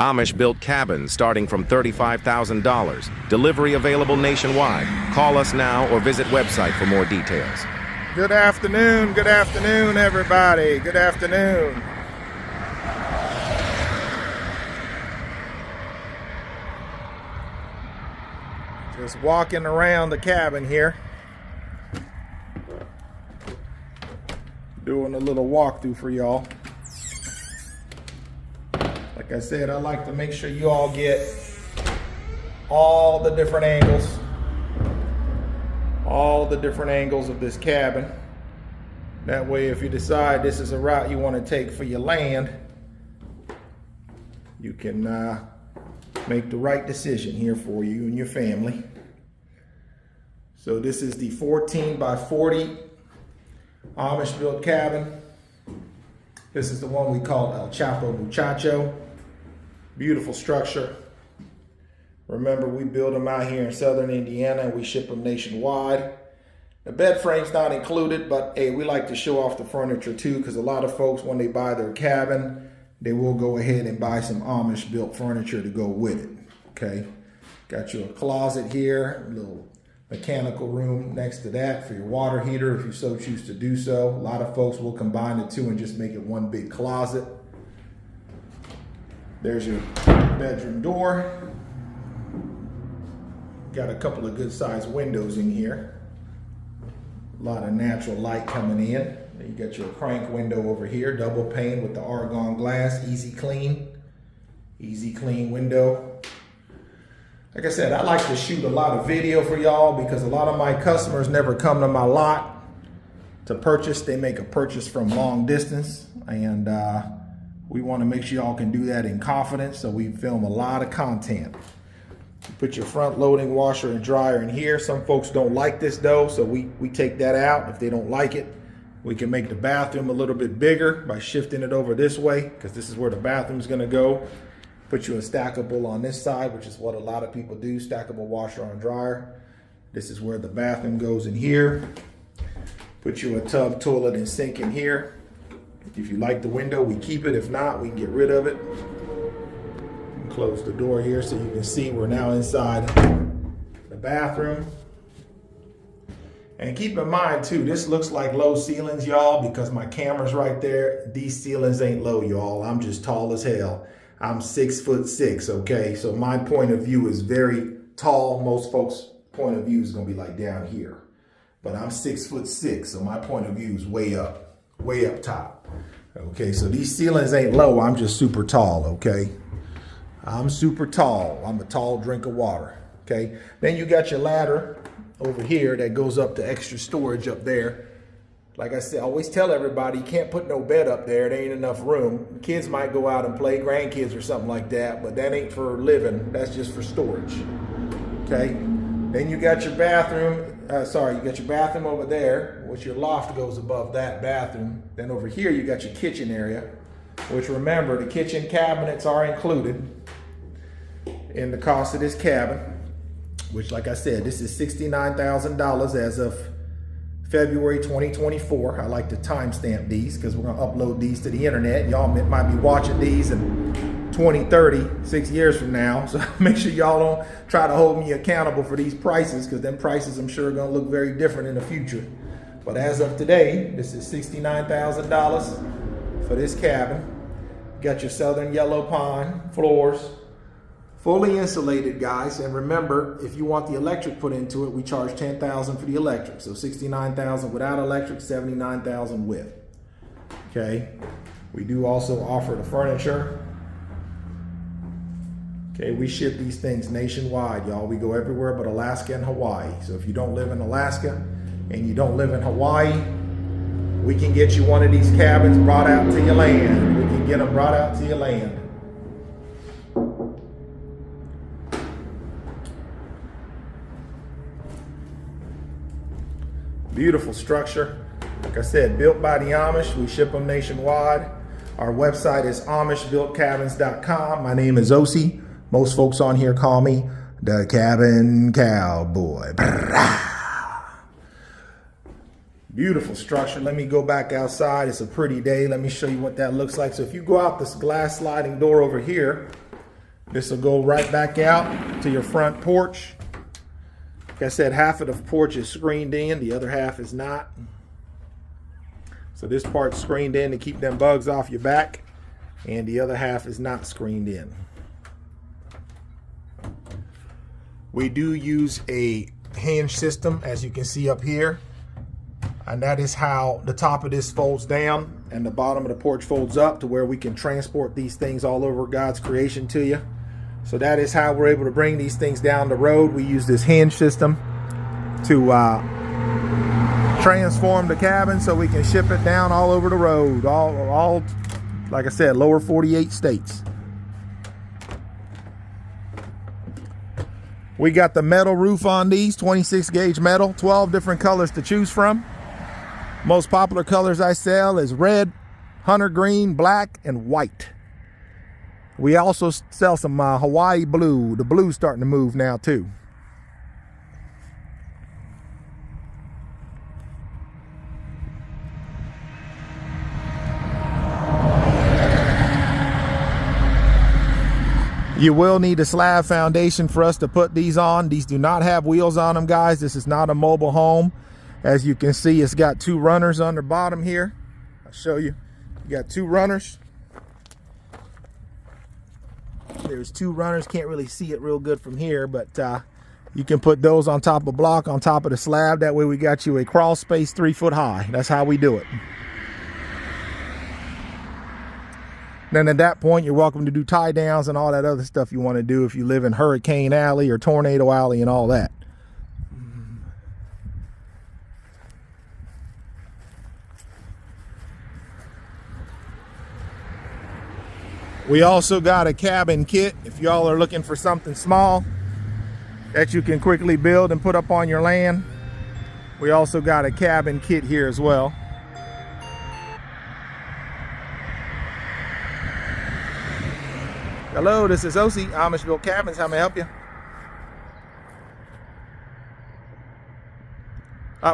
Amish Built Cabins starting from $35,000. Delivery available nationwide. Call us now or visit website for more details. Good afternoon, everybody. Good afternoon. Just walking around the cabin here. Doing a little walkthrough for y'all. Like I said, I like to make sure you all get all the different angles. All the different angles of this cabin. That way, if you decide this is a route you want to take for your land, you can make the right decision here for you and your family. So this is the 14 by 40 Amish Built Cabin. This is the one we call El Chapo Muchacho. Beautiful structure. Remember, we build them out here in southern Indiana and we ship them nationwide. The bed frame's not included, but hey, we like to show off the furniture too, because a lot of folks, when they buy their cabin, they will go ahead and buy some Amish built furniture to go with it. Okay, got you a closet here, a little mechanical room next to that for your water heater if you so choose to do so. A lot of folks will combine the two and just make it one big closet. There's your bedroom door. Got a couple of good sized windows in here. A lot of natural light coming in. You got your crank window over here, double pane with the argon glass, easy clean window. Like I said, I like to shoot a lot of video for y'all because a lot of my customers never come to my lot to purchase. They make a purchase from long distance, and we want to make sure y'all can do that in confidence, so we film a lot of content. You put your front loading washer and dryer in here. Some folks don't like this though, so we take that out. If they don't like it, we can make the bathroom a little bit bigger by shifting it over this way, because this is where the bathroom is going to go. Put you a stackable on this side, which is what a lot of people do, stackable washer and dryer. This is where the bathroom goes in here. Put you a tub, toilet, and sink in here. If you like the window, we keep it. If not, we can get rid of it. Close the door here so you can see we're now inside the bathroom. And keep in mind too, this looks like low ceilings, y'all, because my camera's right there. These ceilings ain't low, y'all. I'm just tall as hell. I'm 6'6", okay? So my point of view is very tall. Most folks' point of view is gonna be like down here. But I'm 6'6", so my point of view is way up top. Okay, so these ceilings ain't low, I'm just super tall, okay? I'm super tall. I'm a tall drink of water, okay? Then you got your ladder over here that goes up to extra storage up there. Like I said, I always tell everybody, you can't put no bed up there. There ain't enough room. Kids might go out and play, grandkids or something like that, but that ain't for living. That's just for storage, okay? Then you got your bathroom. You got your bathroom over there, which your loft goes above that bathroom. Then over here, you got your kitchen area, which remember, the kitchen cabinets are included in the cost of this cabin, which, like I said, this is $69,000 as of February 2024. I like to timestamp these because we're gonna upload these to the internet. Y'all might be watching these in 20, 30, 6 years from now. So make sure y'all don't try to hold me accountable for these prices, because them prices I'm sure are gonna look very different in the future. But as of today, this is $69,000 for this cabin. Got your southern yellow pine floors, fully insulated, guys. And remember, if you want the electric put into it, we charge $10,000 for the electric. So $69,000 without electric, $79,000 with. Okay. We do also offer the furniture. Okay, we ship these things nationwide, y'all. We go everywhere but Alaska and Hawaii. So if you don't live in Alaska and you don't live in Hawaii, we can get you one of these cabins brought out to your land. We can get them brought out to your land. Beautiful structure. Like I said, built by the Amish. We ship them nationwide. Our website is amishbuiltcabins.com. My name is Osi. Most folks on here call me the Cabin Cowboy. Beautiful structure. Let me go back outside. It's a pretty day. Let me show you what that looks like. So if you go out this glass sliding door over here, This will go right back out to your front porch. Like I said, half of the porch is screened in, the other half is not. So this part's screened in to keep them bugs off your back, and the other half is not screened in. We do use a hinge system, as you can see up here, and that is how the top of this folds down and the bottom of the porch folds up to where we can transport these things all over God's creation to you. So that is how we're able to bring these things down the road. We use this hinge system to transform the cabin so we can ship it down all over the road, all like I said, lower 48 states. We got the metal roof on these, 26 gauge metal, 12 different colors to choose from. Most popular colors I sell is red, hunter green, black, and white. We also sell some Hawaii blue. The blue's starting to move now too. You will need a slab foundation for us to put these on. These do not have wheels on them, guys. This is not a mobile home. As you can see, it's got two runners on the bottom here. I'll show you. You got two runners. There's two runners. Can't really see it real good from here, but you can put those on top of block, on top of the slab. That way we got you a crawl space 3 foot high. That's how we do it. Then at that point, you're welcome to do tie downs and all that other stuff you want to do if you live in Hurricane Alley or Tornado Alley and all that. We also got a cabin kit if y'all are looking for something small that you can quickly build and put up on your land. We also got a cabin kit here as well. Hello, this is OC, Amish Built Cabins. How may I help you?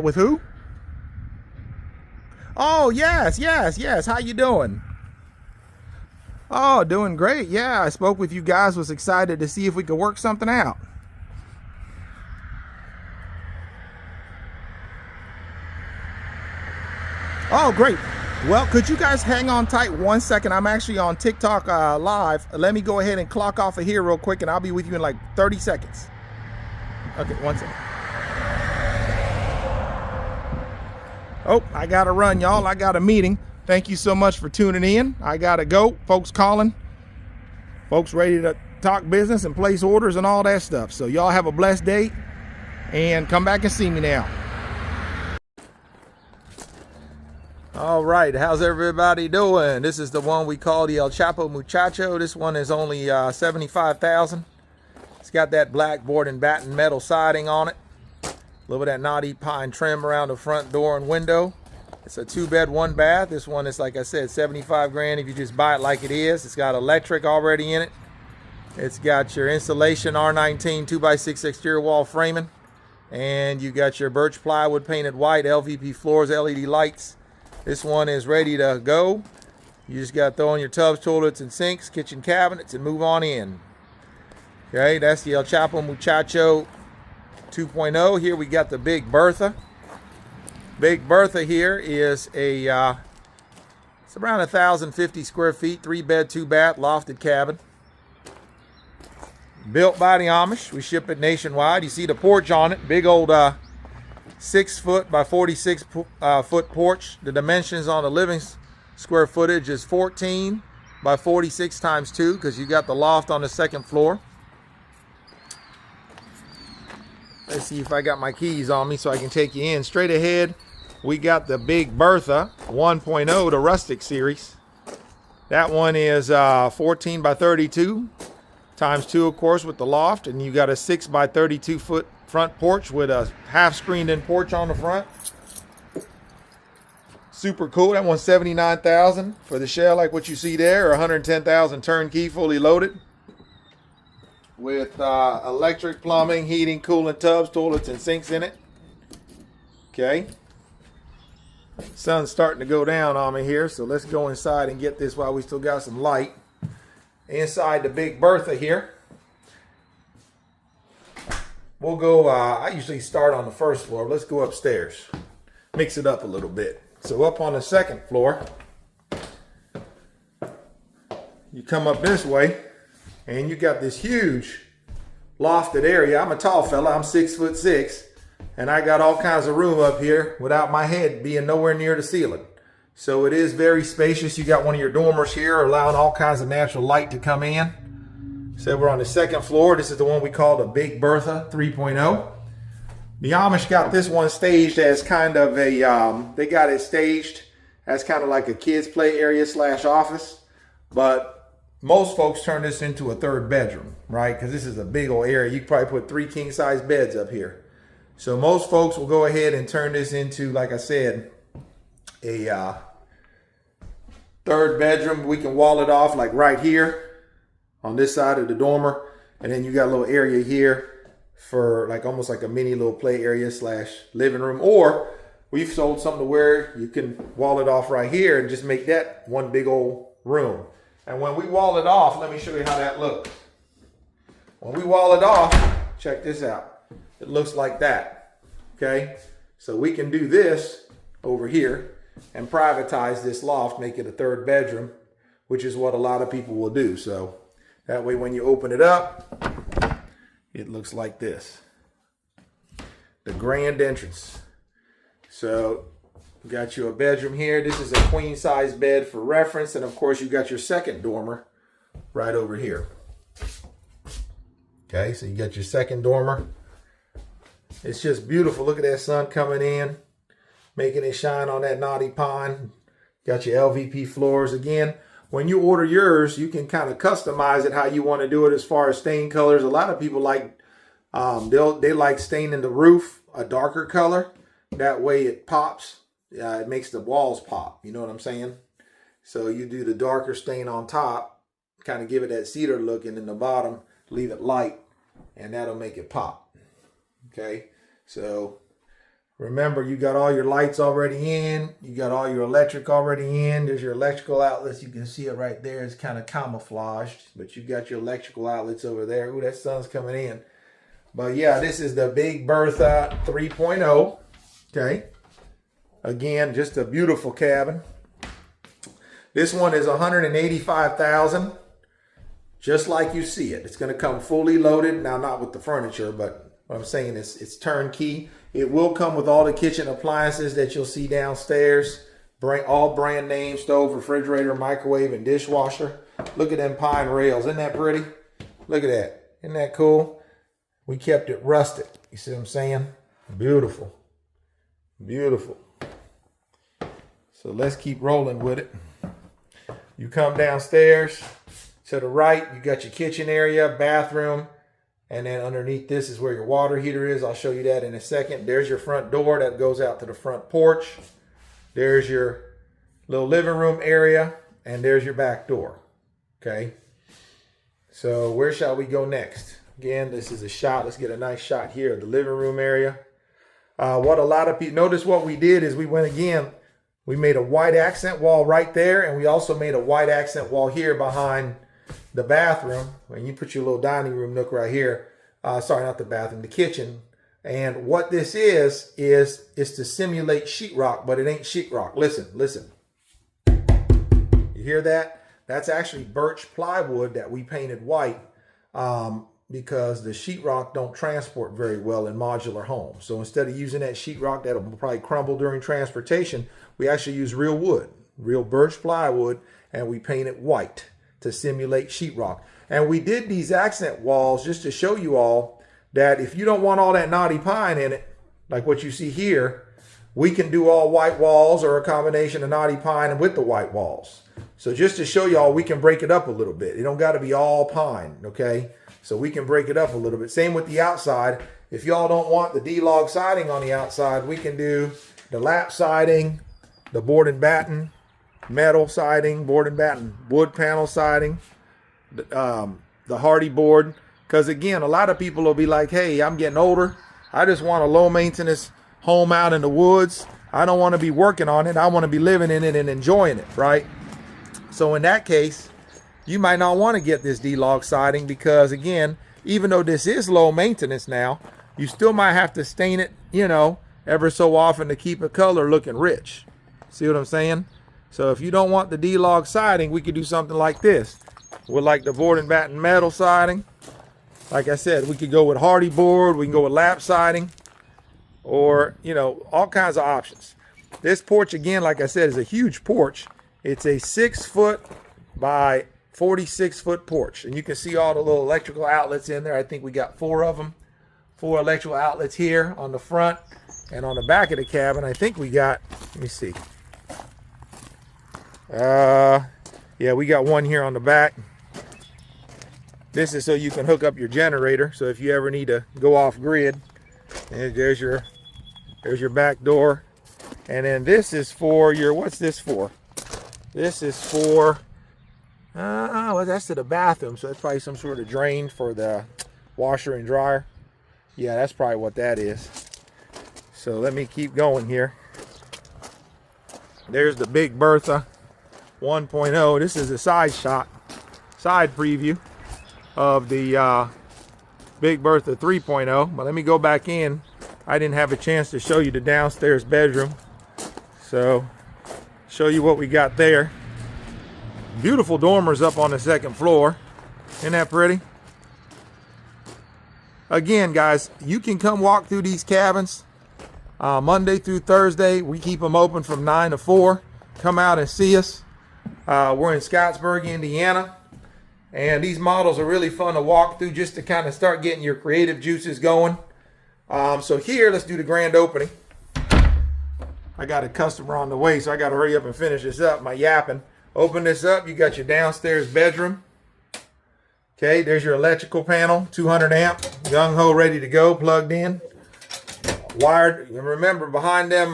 With who? Oh, yes. How you doing? Oh, doing great. Yeah, I spoke with you guys, was excited to see if we could work something out. Oh, great. Well, could you guys hang on tight 1 second? I'm actually on TikTok live. Let me go ahead and clock off of here real quick, and I'll be with you in like 30 seconds. Okay, 1 second. Oh, I got to run, y'all. I got a meeting. Thank you so much for tuning in. I got to go. Folks calling. Folks ready to talk business and place orders and all that stuff. So y'all have a blessed day and come back and see me now. All right, how's everybody doing? This is the one we call the El Chapo Muchacho. This one is only $75,000. It's got that black board and batten metal siding on it. A little bit of that knotty pine trim around the front door and window. It's a 2-bed, 1-bath. This one is, like I said, 75 grand if you just buy it like it is. It's got electric already in it. It's got your insulation R19 2x6 exterior wall framing. And you got your birch plywood painted white, LVP floors, LED lights. This one is ready to go. You just got to throw in your tubs, toilets, and sinks, kitchen cabinets, and move on in. Okay, that's the El Chapo Muchacho 2.0. Here we got the Big Bertha. Big Bertha here is a, it's around 1,050 square feet, 3-bed, 2-bath, lofted cabin. Built by the Amish. We ship it nationwide. You see the porch on it, big old 6 foot by 46 foot porch. The dimensions on the living square footage is 14 by 46 times 2 because you got the loft on the second floor. Let's see if I got my keys on me so I can take you in. Straight ahead, we got the Big Bertha 1.0, the Rustic Series. That one is 14 by 32 times 2, of course, with the loft. And you got a 6 by 32 foot front porch with a half screened in porch on the front. Super cool. That one's $79,000 for the shell like what you see there, or $110,000 turnkey, fully loaded. With electric, plumbing, heating, cooling tubs, toilets, and sinks in it. Okay. Sun's starting to go down on me here, so let's go inside and get this while we still got some light. inside the big bertha here. We'll go, I usually start on the first floor. Let's go upstairs. Mix it up a little bit. So up on the second floor, you come up this way and you got this huge lofted area. I'm a tall fella, I'm 6'6", and I got all kinds of room up here without my head being nowhere near the ceiling. So it is very spacious. You got one of your dormers here, allowing all kinds of natural light to come in. So we're on the second floor. This is the one we call the Big Bertha 3.0. The Amish got this one staged as kind of a, they got it staged as kind of like a kids play area / office. But most folks turn this into a third bedroom, right? Because this is a big old area. You could probably put 3 king size beds up here. So most folks will go ahead and turn this into, like I said, a third bedroom. We can wall it off like right here on this side of the dormer. And then you got a little area here for like almost like a mini little play area / living room. Or we've sold something to where you can wall it off right here and just make that one big old room. And when we wall it off, let me show you how that looks. When we wall it off, check this out. It looks like that, okay? So we can do this over here and privatize this loft, make it a third bedroom, which is what a lot of people will do. So that way when you open it up, it looks like this. The grand entrance. So you got you a bedroom here. This is a queen size bed for reference. And of course you got your second dormer right over here. Okay, so you got your second dormer. It's just beautiful. Look at that sun coming in, making it shine on that knotty pine. Got your LVP floors. Again, when you order yours, you can kind of customize it how you want to do it as far as stain colors. A lot of people like, they like staining the roof a darker color. That way it pops. It makes the walls pop. You know what I'm saying? So you do the darker stain on top, kind of give it that cedar look, and in the bottom, leave it light, and that'll make it pop. Okay, so remember, you got all your lights already in. You got all your electric already in. There's your electrical outlets. You can see it right there. It's kind of camouflaged, but you got your electrical outlets over there. Ooh, that sun's coming in. But yeah, this is the Big Bertha 3.0. Okay. Again, just a beautiful cabin. This one is $185,000. Just like you see it. It's going to come fully loaded. Now, not with the furniture, but what I'm saying is it's turnkey. It will come with all the kitchen appliances that you'll see downstairs. All brand name, stove, refrigerator, microwave, and dishwasher. Look at them pine rails. Isn't that pretty? Look at that. Isn't that cool? We kept it rustic. You see what I'm saying? Beautiful. Beautiful. So let's keep rolling with it. You come downstairs. To the right, you got your kitchen area, bathroom, and then underneath this is where your water heater is. I'll show you that in a second. There's your front door that goes out to the front porch. There's your little living room area, and there's your back door. Okay. So where shall we go next? Again, this is a shot. Let's get a nice shot here of the living room area. What a lot of people, notice what we did is we made a white accent wall right there, and we also made a white accent wall here behind the bathroom. When you put your little dining room nook right here, sorry, not the bathroom, the kitchen. And what this is to simulate sheetrock, but it ain't sheetrock. Listen, listen. You hear that? That's actually birch plywood that we painted white because the sheetrock don't transport very well in modular homes. So instead of using that sheetrock that'll probably crumble during transportation, we actually use real wood, real birch plywood, and we paint it white to simulate sheetrock. And we did these accent walls just to show you all that if you don't want all that knotty pine in it, like what you see here, we can do all white walls or a combination of knotty pine and with the white walls. So just to show y'all, we can break it up a little bit. It don't got to be all pine, okay? So we can break it up a little bit. Same with the outside. If y'all don't want the D-log siding on the outside, we can do the lap siding, the board and batten, metal siding, board and batten, wood panel siding, the hardy board. Because again, a lot of people will be like, hey, I'm getting older. I just want a low maintenance home out in the woods. I don't want to be working on it. I want to be living in it and enjoying it, right? So in that case, you might not want to get this D-log siding because, again, even though this is low maintenance now, you still might have to stain it, you know, ever so often to keep a color looking rich. See what I'm saying? So if you don't want the D-log siding, we could do something like this. With like the board and batten metal siding. Like I said, we could go with hardy board, we can go with lap siding, or, you know, all kinds of options. This porch, again, like I said, is a huge porch. It's a 6-foot by 46-foot porch. And you can see all the little electrical outlets in there. I think we got 4 of them. 4 electrical outlets here on the front. And on the back of the cabin, I think we got, let me see. Yeah, we got 1 here on the back. This is so you can hook up your generator. So if you ever need to go off grid, and there's your back door. And then this is for your, what's this for? This is for, well, that's to the bathroom. So that's probably some sort of drain for the washer and dryer. Yeah, that's probably what that is. So let me keep going here. There's the Big Bertha 1.0. This is a side shot, side preview of the Big Bertha 3.0. But let me go back in. I didn't have a chance to show you the downstairs bedroom. So show you what we got there. Beautiful dormers up on the 2nd floor. Isn't that pretty? Again, guys, you can come walk through these cabins Monday through Thursday. We keep them open from 9 to 4. Come out and see us. We're in Scottsburg, Indiana. And these models are really fun to walk through just to kind of start getting your creative juices going. So here, let's do the grand opening. I got a customer on the way, so I got to hurry up and finish this up. My yapping. Open this up. You got your downstairs bedroom. Okay, there's your electrical panel, 200 amp, gung-ho, ready to go, plugged in. Wired. And remember, behind them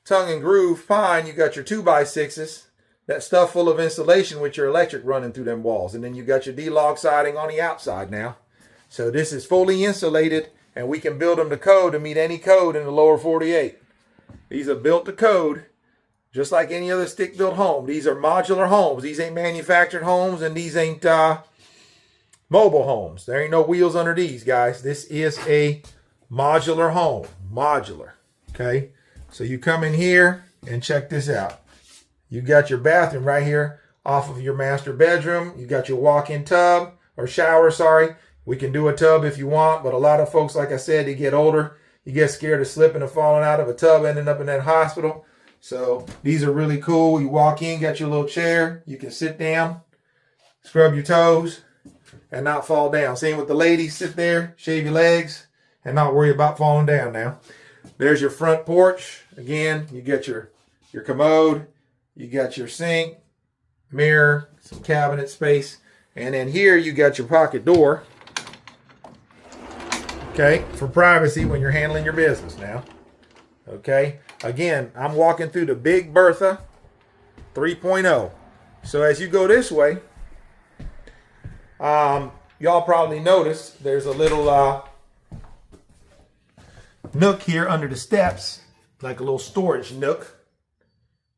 tongue and groove pine, you got your 2x6s. That stuff full of insulation with your electric running through them walls. And then you got your D-log siding on the outside now. So this is fully insulated, and we can build them to code to meet any code in the lower 48. These are built to code, just like any other stick-built home. These are modular homes. These ain't manufactured homes, and these ain't mobile homes. There ain't no wheels under these, guys. This is a modular home. Modular. Okay? So you come in here and check this out. You got your bathroom right here off of your master bedroom. You got your walk-in tub, or shower, sorry. We can do a tub if you want, but a lot of folks, like I said, they get older. You get scared of slipping and falling out of a tub, ending up in that hospital. So these are really cool. You walk in, got your little chair. You can sit down, scrub your toes, and not fall down. Same with the ladies. Sit there, shave your legs, and not worry about falling down now. There's your front porch. Again, you get your commode. You got your sink, mirror, some cabinet space. And then here you got your pocket door. Okay, for privacy when you're handling your business now. Okay, again, I'm walking through the Big Bertha 3.0. So as you go this way, y'all probably noticed there's a little nook here under the steps, like a little storage nook.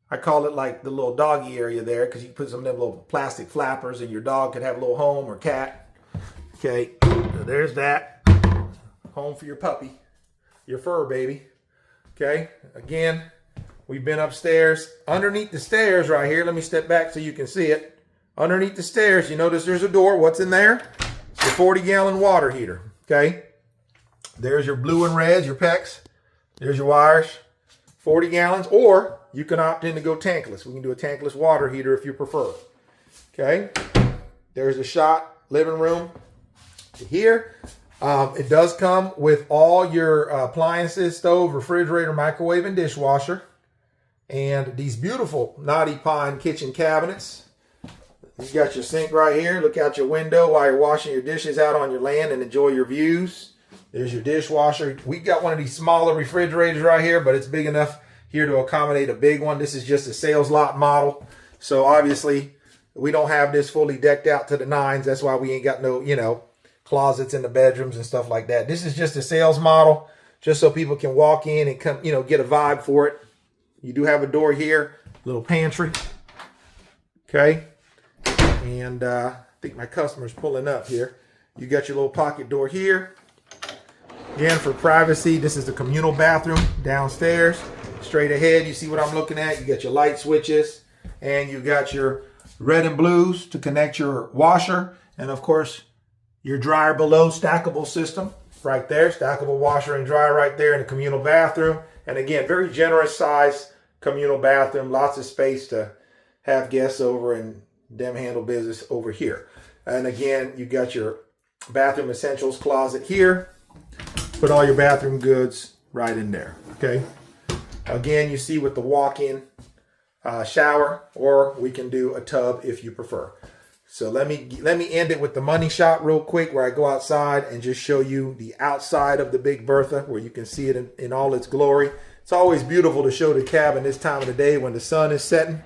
I call it like the little doggy area there because you put some of them little plastic flappers and your dog could have a little home or cat. Okay, so there's that. Home for your puppy, your fur baby. Okay, again, we've been upstairs. Underneath the stairs right here, let me step back so you can see it. Underneath the stairs, you notice there's a door. What's in there? Your 40-gallon water heater. Okay, there's your blue and red, your PEX. There's your wires, 40 gallons, or you can opt in to go tankless. We can do a tankless water heater if you prefer. Okay, there's a shot living room here. It does come with all your appliances, stove, refrigerator, microwave, and dishwasher. And these beautiful knotty pine kitchen cabinets. You got your sink right here. Look out your window while you're washing your dishes out on your land and enjoy your views. There's your dishwasher. We got one of these smaller refrigerators right here, but it's big enough here to accommodate a big one. This is just a sales lot model. So obviously, we don't have this fully decked out to the nines. That's why we ain't got no, closets in the bedrooms and stuff like that. This is just a sales model, just so people can walk in and come, get a vibe for it. You do have a door here, little pantry. Okay. And I think my customer's pulling up here. You got your little pocket door here. Again, for privacy, this is the communal bathroom downstairs. Straight ahead, you see what I'm looking at. You got your light switches, and you got your red and blues to connect your washer, and of course, your dryer below, stackable system right there. Stackable washer and dryer right there in the communal bathroom. And again, very generous size communal bathroom. Lots of space to have guests over and them handle business over here. And again, you got your bathroom essentials closet here. Put all your bathroom goods right in there, okay? Again, you see with the walk-in shower, or we can do a tub if you prefer. So let me end it with the money shot real quick, where I go outside and just show you the outside of the Big Bertha, where you can see it in all its glory. It's always beautiful to show the cabin this time of the day when the sun is setting.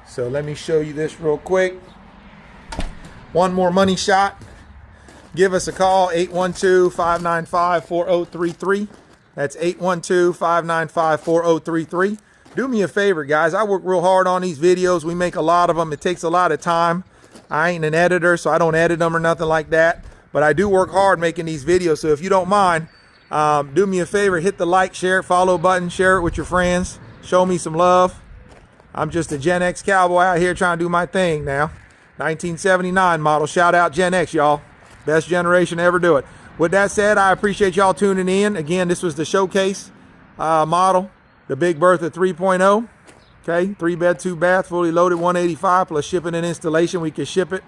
So let me show you this real quick. One more money shot. Give us a call, 812-595-4033. That's 812-595-4033. Do me a favor, guys. I work real hard on these videos. We make a lot of them. It takes a lot of time. I ain't an editor, so I don't edit them or nothing like that. But I do work hard making these videos. So if you don't mind, do me a favor. Hit the like, share, follow button. Share it with your friends. Show me some love. I'm just a Gen X cowboy out here trying to do my thing now. 1979 model. Shout out Gen X, y'all. Best generation to ever do it. With that said, I appreciate y'all tuning in. Again, this was the showcase model, the Big Bertha 3.0. Okay, 3-bed, 2-bath, fully loaded, $185 plus shipping and installation. We can ship it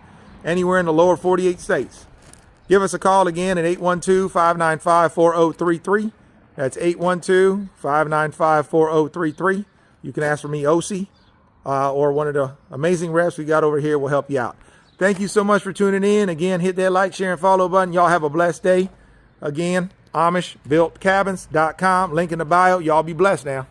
anywhere in the lower 48 states. Give us a call again at 812-595-4033. That's 812-595-4033. You can ask for me, OC, or one of the amazing reps we got over here will help you out. Thank you so much for tuning in. Again, hit that like, share, and follow button. Y'all have a blessed day. Again, AmishBuiltCabins.com. Link in the bio. Y'all be blessed now.